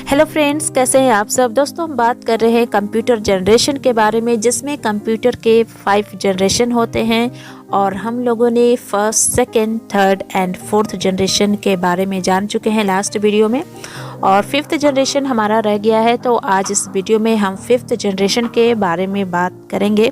Hello friends, कैसे हैं आप सब। दोस्तों, हम बात कर रहे हैं कंप्यूटर जनरेशन के बारे में, जिसमें कंप्यूटर के 5 जनरेशन होते हैं और हम लोगों ने first, second, third and fourth generation के बारे में जान चुके हैं लास्ट वीडियो में, और 5th जनरेशन हमारा रह गया है। तो आज इस वीडियो में हम 5th जनरेशन के बारे में बात करेंगे।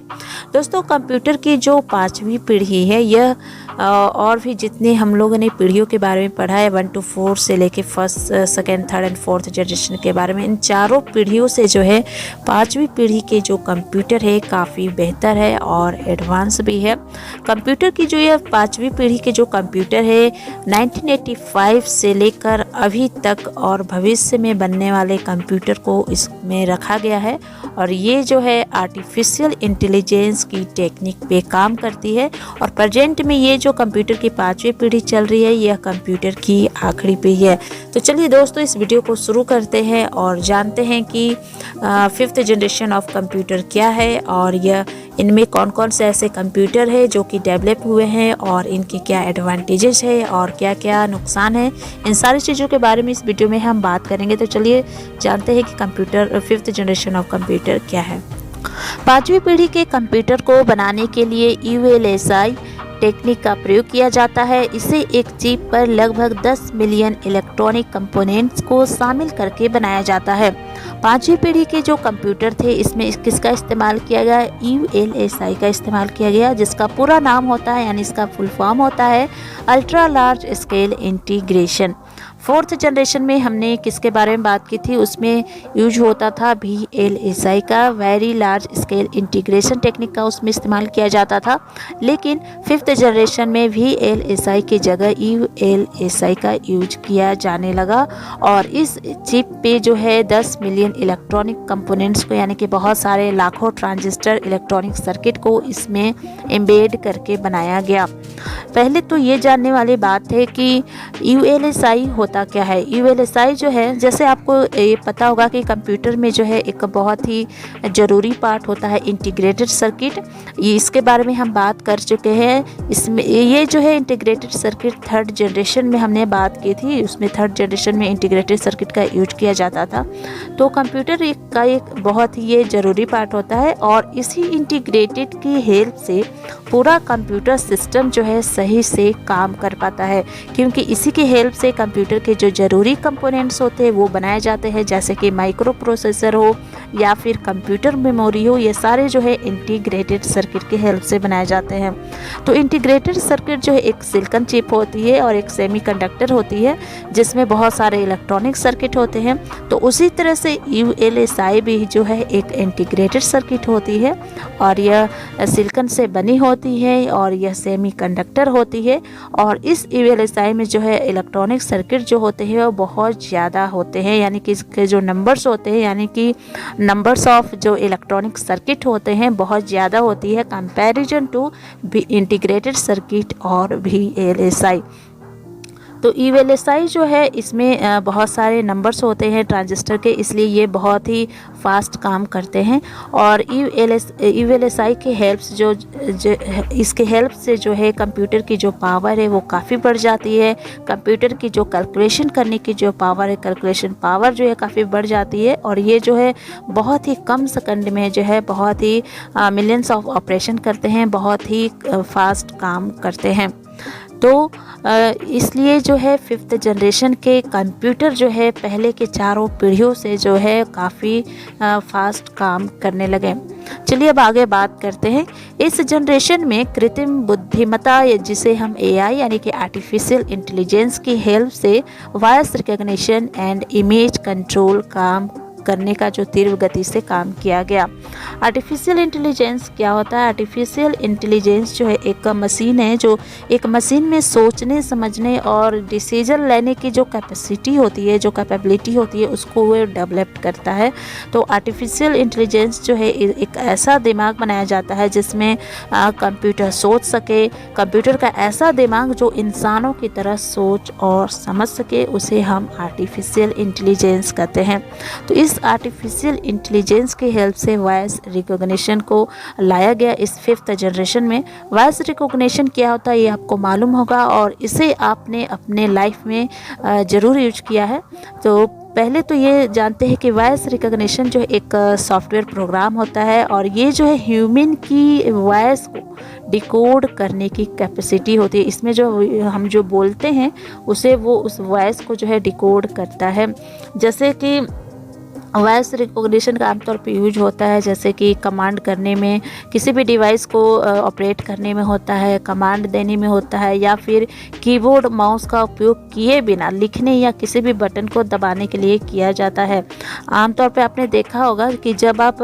दोस्तों, कंप्यूटर की जो 5वीं पीढ़ी है, यह और भी जितने हम लोगों ने पीढ़ियों के बारे में पढ़ा है, 1 to 4 से लेके first, second, third and fourth generation के बारे में, इन चारों पीढ़ियों से जो है 5वीं पीढ़ी के जो कंप्यूटर है काफ़ी बेहतर है और एडवांस भी है। कंप्यूटर की जो यह 5वीं पीढ़ी के जो कंप्यूटर है 1985 से लेकर अभी तक और भविष्य में बनने वाले कंप्यूटर को इसमें रखा गया है, और ये जो है आर्टिफिशियल इंटेलिजेंस की टेक्निक पे काम करती है। और प्रेजेंट में ये जो कंप्यूटर की 5वीं पीढ़ी चल रही है, यह कंप्यूटर की आखिरी पीढ़ी है। तो चलिए दोस्तों, इस वीडियो को शुरू करते हैं और जानते हैं कि 5th जनरेशन ऑफ कंप्यूटर क्या है, और यह इनमें कौन कौन से ऐसे कंप्यूटर है जो कि डेवलप हुए हैं और इनके क्या एडवांटेजेस है और क्या क्या नुकसान है। इन सारी चीज़ों के बारे में इस वीडियो में हम बात करेंगे। तो चलिए जानते हैं कि computer 5th generation of computer क्या है। 5वीं पीढ़ी के कंप्यूटर को बनाने के लिए ULSI टेक्निक का प्रयोग किया जाता है। इसे एक चिप पर लगभग 10 मिलियन इलेक्ट्रॉनिक कंपोनेंट्स को शामिल करके बनाया जाता है। 5वीं पीढ़ी के जो कंप्यूटर थे, इसमें किसका इस्तेमाल किया गया? ULSI का इस्तेमाल किया गया, जिसका पूरा नाम होता है, यानी इसका फुल फॉर्म होता है ultra large scale integration. 4th generation में हमने किसके बारे में बात की थी? उसमें यूज होता था VLSI का, very large scale integration technique का उसमें इस्तेमाल किया जाता था। लेकिन 5th जनरेशन में VLSI की जगह ULSI का यूज किया जाने लगा, और इस चिप पे जो है 10 मिलियन इलेक्ट्रॉनिक कंपोनेंट्स को, यानी कि बहुत सारे लाखों ट्रांजिस्टर इलेक्ट्रॉनिक सर्किट को इसमें एम्बेड करके बनाया गया। पहले तो ये जानने वाली बात है कि ULSI होता क्या है। ULSI जो है, जैसे आपको ये पता होगा कि कंप्यूटर में जो है एक बहुत ही ज़रूरी पार्ट होता है इंटीग्रेटेड सर्किट। ये इसके बारे में हम बात कर चुके हैं। इसमें ये जो है इंटीग्रेटेड सर्किट 3rd जनरेशन में हमने बात की थी, उसमें 3rd जनरेशन में इंटीग्रेटेड सर्किट का यूज किया जाता था। तो कंप्यूटर का एक बहुत ही ये ज़रूरी पार्ट होता है, और इसी इंटीग्रेटेड की हेल्प से पूरा कंप्यूटर सिस्टम जो है सही से काम कर पाता है, क्योंकि इसी की हेल्प से कंप्यूटर के जो ज़रूरी कंपोनेंट्स होते हैं वो बनाए जाते हैं, जैसे कि माइक्रो प्रोसेसर हो या फिर कंप्यूटर मेमोरी हो। ये सारे जो है इंटीग्रेटेड सर्किट की हेल्प से बनाए जाते हैं। तो इंटीग्रेटेड सर्किट जो है एक सिलिकॉन चिप होती है और एक सेमीकंडक्टर होती है, जिसमें बहुत सारे इलेक्ट्रॉनिक सर्किट होते हैं। तो उसी तरह से ULSI भी जो है एक इंटीग्रेटेड सर्किट होती है, और यह सिलिकॉन से बनी होती है और यह सेमीकंडक्टर होती है। और इस ULSI में जो है इलेक्ट्रॉनिक सर्किट जो होते हैं वो बहुत ज़्यादा होते हैं, यानी कि इसके जो नंबर्स होते हैं, यानी कि नंबर्स ऑफ जो इलेक्ट्रॉनिक सर्किट होते हैं बहुत ज़्यादा होती है कंपैरिजन टू इंटीग्रेटेड सर्किट और VLSI। तो ULSI जो है, इसमें बहुत सारे नंबर्स होते हैं ट्रांजिस्टर के, इसलिए ये बहुत ही फास्ट काम करते हैं। और ULSI के हेल्प जो इसके हेल्प से जो है कंप्यूटर की जो पावर है वो काफ़ी बढ़ जाती है। कंप्यूटर की जो कैलकुलेशन करने की जो पावर है, कैलकुलेशन पावर जो है काफ़ी बढ़ जाती है, और ये जो है बहुत ही कम सेकंड में जो है बहुत ही मिलियंस ऑफ ऑपरेशन करते हैं, बहुत ही फास्ट काम करते हैं। तो इसलिए जो है 5th जनरेशन के कंप्यूटर जो है पहले के चारों पीढ़ियों से जो है काफ़ी फास्ट काम करने लगे। चलिए अब आगे बात करते हैं। इस जनरेशन में कृत्रिम बुद्धिमत्ता, जिसे हम AI यानी कि आर्टिफिशियल इंटेलिजेंस की हेल्प से voice recognition and image control काम करने का जो तीव्र गति से काम किया गया। आर्टिफिशियल इंटेलिजेंस क्या होता है? आर्टिफिशियल इंटेलिजेंस जो है एक मशीन है, जो एक मशीन में सोचने, समझने और डिसीजन लेने की जो कैपेसिटी होती है, जो कैपेबिलिटी होती है, उसको वो डेवलप करता है। तो आर्टिफिशियल इंटेलिजेंस जो है एक ऐसा दिमाग बनाया जाता है जिसमें कंप्यूटर सोच सके। कंप्यूटर का ऐसा दिमाग जो इंसानों की तरह सोच और समझ सके, उसे हम आर्टिफिशियल इंटेलिजेंस कहते हैं। तो इस आर्टिफिशियल इंटेलिजेंस की हेल्प से वॉइस रिकॉग्निशन को लाया गया इस 5th जनरेशन में। वॉइस रिकॉग्निशन क्या होता है ये आपको मालूम होगा, और इसे आपने अपने लाइफ में ज़रूर यूज किया है। तो पहले तो ये जानते हैं कि वॉइस रिकॉग्निशन जो एक सॉफ्टवेयर प्रोग्राम होता है और ये जो है ह्यूमन की वॉइस को डिकोड करने की कैपेसिटी होती है। इसमें जो हम जो बोलते हैं उसे वो उस वॉइस को जो है डिकोड करता है। जैसे कि वॉइस रिकॉग्निशन का आमतौर पे यूज होता है जैसे कि कमांड करने में, किसी भी डिवाइस को ऑपरेट करने में होता है, कमांड देने में होता है, या फिर कीबोर्ड माउस का उपयोग किए बिना लिखने या किसी भी बटन को दबाने के लिए किया जाता है। आमतौर पे आपने देखा होगा कि जब आप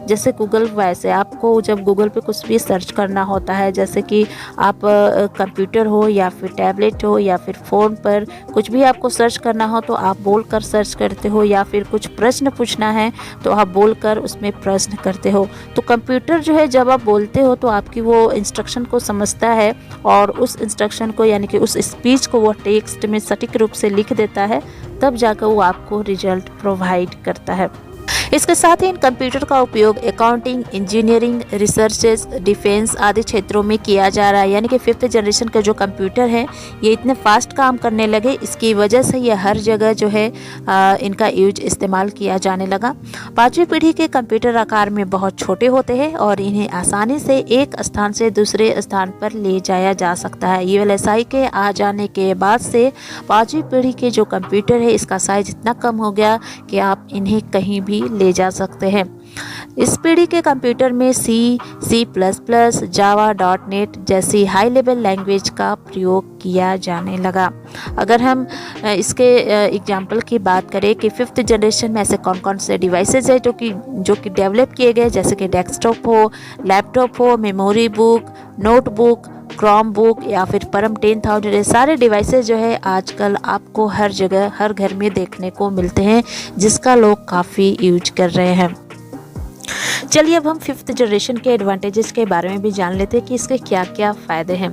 जैसे गूगल वॉइस है, आपको जब गूगल पे कुछ भी सर्च करना होता है, जैसे कि आप कंप्यूटर हो या फिर टैबलेट हो या फिर फ़ोन पर कुछ भी आपको सर्च करना हो तो आप बोलकर सर्च करते हो, या फिर कुछ प्रश्न पूछना है तो आप बोलकर उसमें प्रश्न करते हो। तो कंप्यूटर जो है जब आप बोलते हो तो आपकी वो इंस्ट्रक्शन को समझता है और उस इंस्ट्रक्शन को यानी कि उस स्पीच को वो टेक्स्ट में सटीक रूप से लिख देता है, तब जाकर वो आपको रिजल्ट प्रोवाइड करता है। इसके साथ ही इन कंप्यूटर का उपयोग अकाउंटिंग, इंजीनियरिंग, रिसर्चेस, डिफेंस आदि क्षेत्रों में किया जा रहा है। यानी कि 5th जनरेशन का जो कंप्यूटर है ये इतने फास्ट काम करने लगे, इसकी वजह से ये हर जगह जो है इनका यूज इस्तेमाल किया जाने लगा। 5वीं पीढ़ी के कंप्यूटर आकार में बहुत छोटे होते हैं और इन्हें आसानी से एक स्थान से दूसरे स्थान पर ले जाया जा सकता है। यूएलएसआई के आ जाने के बाद से 5वीं पीढ़ी के जो कंप्यूटर है इसका साइज इतना कम हो गया कि आप इन्हें कहीं भी ले जा सकते हैं। इस पीढ़ी के कंप्यूटर में C++, जावा, .NET जैसी हाई लेवल लैंग्वेज का प्रयोग किया जाने लगा। अगर हम इसके एग्जाम्पल की बात करें कि 5th जनरेशन में ऐसे कौन कौन से डिवाइसेस है जो कि डेवलप किए गए, जैसे कि डेस्कटॉप हो, लैपटॉप हो, memory book, notebook, Chrome book या फिर परम 10,000, ये सारे डिवाइसेस जो है आजकल आपको हर जगह हर घर में देखने को मिलते हैं, जिसका लोग काफ़ी यूज कर रहे हैं। चलिए अब हम 5th जनरेशन के एडवांटेजेस के बारे में भी जान लेते हैं कि इसके क्या क्या फ़ायदे हैं।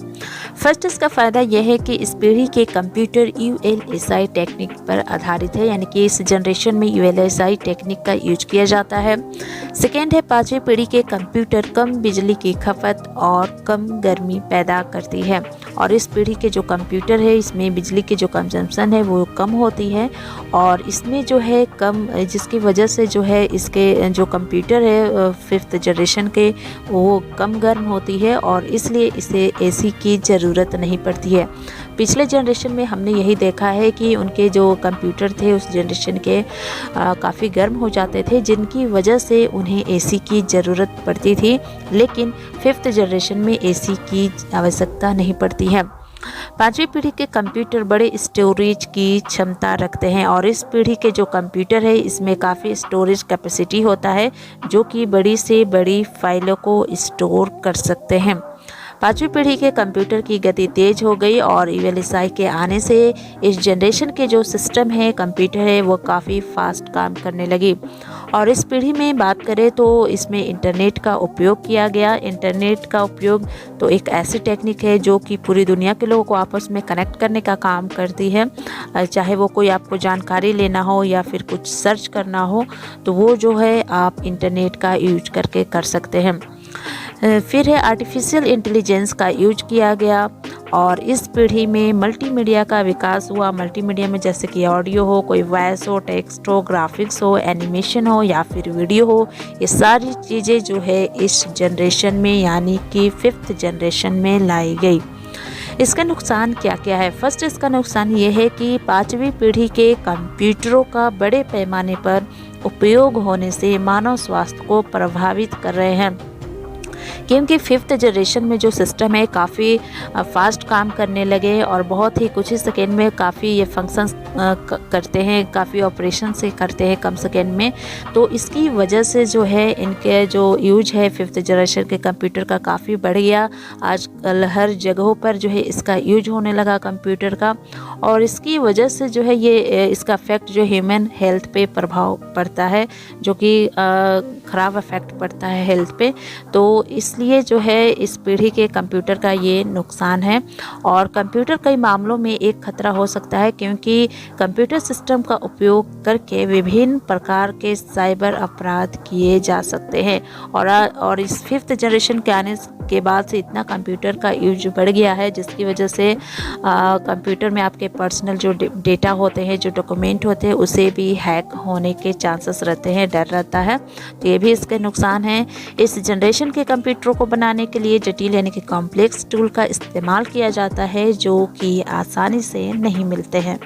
फर्स्ट, इसका फ़ायदा यह है कि इस पीढ़ी के कंप्यूटर यूएलएसआई टेक्निक पर आधारित है, यानी कि इस जनरेशन में यूएलएसआई टेक्निक का यूज किया जाता है। सेकेंड है, 5वीं पीढ़ी के कंप्यूटर कम बिजली की खपत और कम गर्मी पैदा करती है और इस पीढ़ी के जो कंप्यूटर है इसमें बिजली की जो कंजम्पशन है वो कम होती है और इसमें जो है कम, जिसकी वजह से जो है इसके जो कंप्यूटर है 5th जनरेशन के वो कम गर्म होती है और इसलिए इसे एसी की ज़रूरत नहीं पड़ती है। पिछले जनरेशन में हमने यही देखा है कि उनके जो कंप्यूटर थे उस जनरेशन के काफ़ी गर्म हो जाते थे, जिनकी वजह से उन्हें एसी की ज़रूरत पड़ती थी, लेकिन 5th जनरेशन में एसी की आवश्यकता नहीं पड़ती है। 5वीं पीढ़ी के कंप्यूटर बड़े स्टोरेज की क्षमता रखते हैं और इस पीढ़ी के जो कंप्यूटर है इसमें काफ़ी स्टोरेज कैपेसिटी होता है जो कि बड़ी से बड़ी फाइलों को स्टोर कर सकते हैं। 5वीं पीढ़ी के कंप्यूटर की गति तेज हो गई और यूएलएसआई के आने से इस जनरेशन के जो सिस्टम है कंप्यूटर है वो काफ़ी फास्ट काम करने लगी। और इस पीढ़ी में बात करें तो इसमें इंटरनेट का उपयोग किया गया। इंटरनेट का उपयोग तो एक ऐसी टेक्निक है जो कि पूरी दुनिया के लोगों को आपस में कनेक्ट करने का काम करती है, चाहे वो कोई आपको जानकारी लेना हो या फिर कुछ सर्च करना हो तो वो जो है आप इंटरनेट का यूज करके कर सकते हैं। फिर है आर्टिफिशियल इंटेलिजेंस का यूज किया गया और इस पीढ़ी में मल्टीमीडिया का विकास हुआ। मल्टीमीडिया में जैसे कि ऑडियो हो, कोई वॉइस हो, टेक्स्ट हो, ग्राफिक्स हो, एनिमेशन हो या फिर वीडियो हो, ये सारी चीज़ें जो है इस जनरेशन में यानी कि 5th जनरेशन में लाई गई। इसका नुकसान क्या क्या है? फर्स्ट, इसका नुकसान ये है कि 5वीं पीढ़ी के कंप्यूटरों का बड़े पैमाने पर उपयोग होने से मानव स्वास्थ्य को प्रभावित कर रहे हैं, क्योंकि 5th जनरेशन में जो सिस्टम है काफ़ी फास्ट काम करने लगे और बहुत ही कुछ ही सेकेंड में काफ़ी ये फंक्शंस करते हैं, काफ़ी ऑपरेशन से करते हैं कम सेकेंड में। तो इसकी वजह से जो है इनके जो यूज है 5th जनरेशन के कंप्यूटर का काफ़ी बढ़ गया। आजकल हर जगहों पर जो है इसका यूज होने लगा कंप्यूटर का और इसकी वजह से जो है ये इसका इफेक्ट जो ह्यूमन हेल्थ पे प्रभाव पड़ता है, जो कि ख़राब इफेक्ट पड़ता है हेल्थ पे। तो इस इसलिए जो है इस पीढ़ी के कंप्यूटर का ये नुकसान है। और कंप्यूटर कई मामलों में एक खतरा हो सकता है, क्योंकि कंप्यूटर सिस्टम का उपयोग करके विभिन्न प्रकार के साइबर अपराध किए जा सकते हैं। और इस 5th जनरेशन के आने के बाद से इतना कंप्यूटर का यूज बढ़ गया है, जिसकी वजह से कंप्यूटर में आपके पर्सनल जो डेटा होते हैं, जो डॉक्यूमेंट होते हैं, उसे भी हैक होने के चांसेस रहते हैं, डर रहता है। तो ये भी इसके नुकसान हैं। इस जनरेशन के कंप्यूटरों को बनाने के लिए जटिल यानी कि कॉम्प्लेक्स टूल का इस्तेमाल किया जाता है, जो कि आसानी से नहीं मिलते हैं।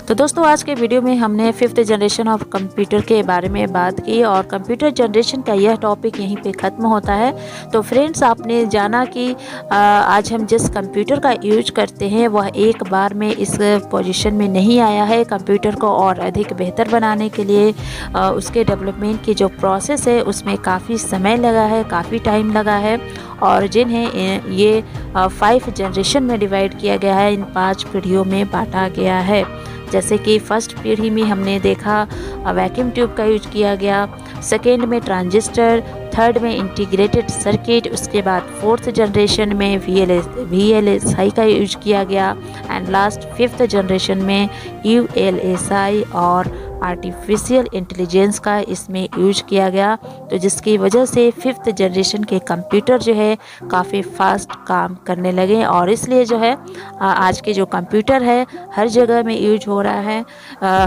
तो दोस्तों, आज के वीडियो में हमने 5th जनरेशन ऑफ कंप्यूटर के बारे में बात की और कंप्यूटर जनरेशन का यह टॉपिक यहीं पे ख़त्म होता है। तो फ्रेंड्स, आपने जाना कि आज हम जिस कंप्यूटर का यूज करते हैं वह एक बार में इस पोजीशन में नहीं आया है। कंप्यूटर को और अधिक बेहतर बनाने के लिए उसके डेवलपमेंट की जो प्रोसेस है उसमें काफ़ी समय लगा है, काफ़ी टाइम लगा है, और जिन्हें ये 5 जनरेशन में डिवाइड किया गया है, इन 5 पीढ़ियों में बांटा गया है। जैसे कि फर्स्ट पीढ़ी में हमने देखा वैक्यूम ट्यूब का यूज किया गया, सेकेंड में ट्रांजिस्टर, थर्ड में इंटीग्रेटेड सर्किट, उसके बाद 4th जनरेशन में VLSI का यूज किया गया, एंड लास्ट 5th जनरेशन में ULSI और आर्टिफिशियल इंटेलिजेंस का इसमें यूज किया गया। तो जिसकी वजह से 5th जनरेशन के कंप्यूटर जो है काफ़ी फास्ट काम करने लगे, और इसलिए जो है आज के जो कंप्यूटर है हर जगह में यूज हो रहा है,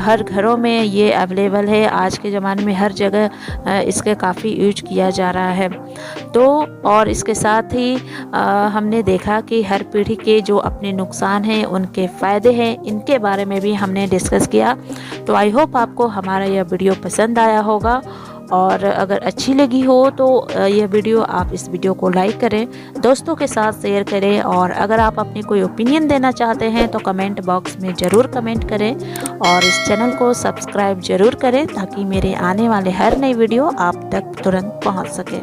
हर घरों में ये अवेलेबल है। आज के ज़माने में हर जगह इसके काफ़ी यूज किया जा रहा है। तो और इसके साथ ही हमने देखा कि हर पीढ़ी के जो अपने नुकसान हैं, उनके फ़ायदे हैं, इनके बारे में भी हमने डिस्कस किया। तो आई होप आपको हमारा यह वीडियो पसंद आया होगा, और अगर अच्छी लगी हो तो यह वीडियो, आप इस वीडियो को लाइक करें, दोस्तों के साथ शेयर करें, और अगर आप अपनी कोई ओपिनियन देना चाहते हैं तो कमेंट बॉक्स में ज़रूर कमेंट करें, और इस चैनल को सब्सक्राइब ज़रूर करें ताकि मेरे आने वाले हर नई वीडियो आप तक तुरंत पहुंच सके।